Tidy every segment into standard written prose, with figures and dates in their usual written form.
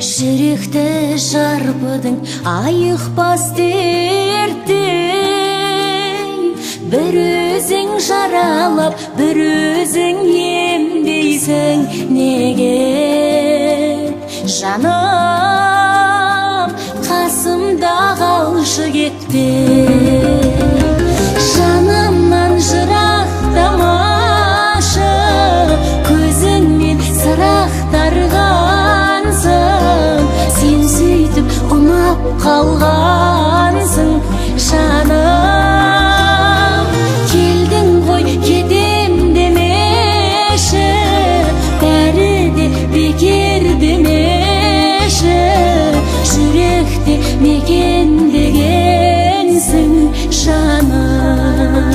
Жүректі жарпыдың айықпас дерттей, бір өзің жаралап, бір өзің емдейсің неге? Жаным, қасымда қалшы кетпей, жанымнан жырақтамашы, көзіңмен сырақтарғансың, сен сөйтіп ұнап қалғансың. Жаным, келдің ғой кетем демеші, бәрі де бекер демеші, жүректе мекендегенсің жаным.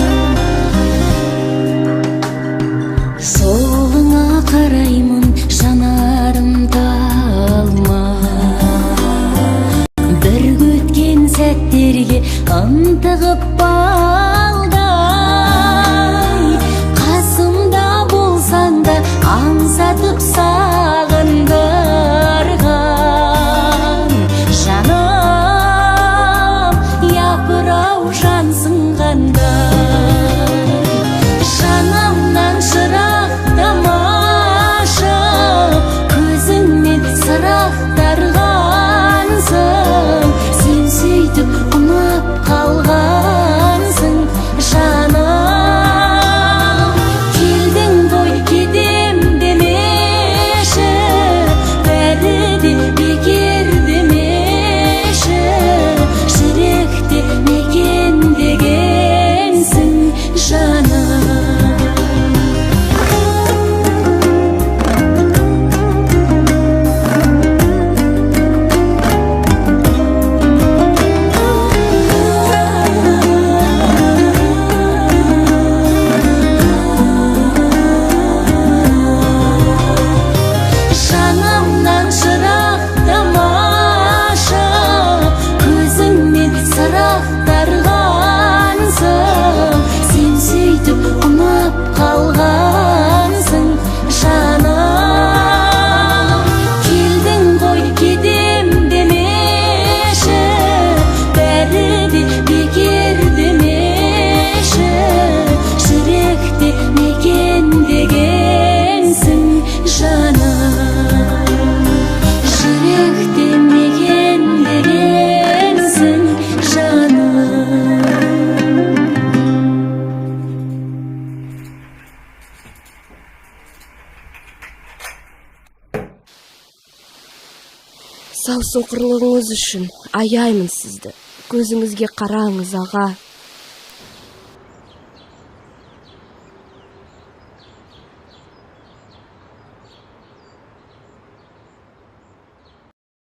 Солыңа қараймын, жанарым талма, бір өткен сәттерге ынтығып балдай, қасымда болсаң да аңсатып сағындырған. Жаным, япырау жансың қандай, жанымнан жырақтамашы, көзіңмен сырақтарғансың, сен сөйтіп ұнап қалғансың. Жаным, келдің ғой кетем демеші, бәрі де бекер демеші, жүректе мекендегенсің жаным. Жанымнан жырақтамашы, көзіңмен сырақтарғансың, сен сөйтіп ұнап қалғансың. Жаным, келдің ғой кетем демеші, бәрі де бекер демеші, жүректе мекендегенсің жаным. Жүректе мекендегенсің жаным. Сау соқырлығыңыз үшін аяймын сізді. Көзіңізге қараңыз аға.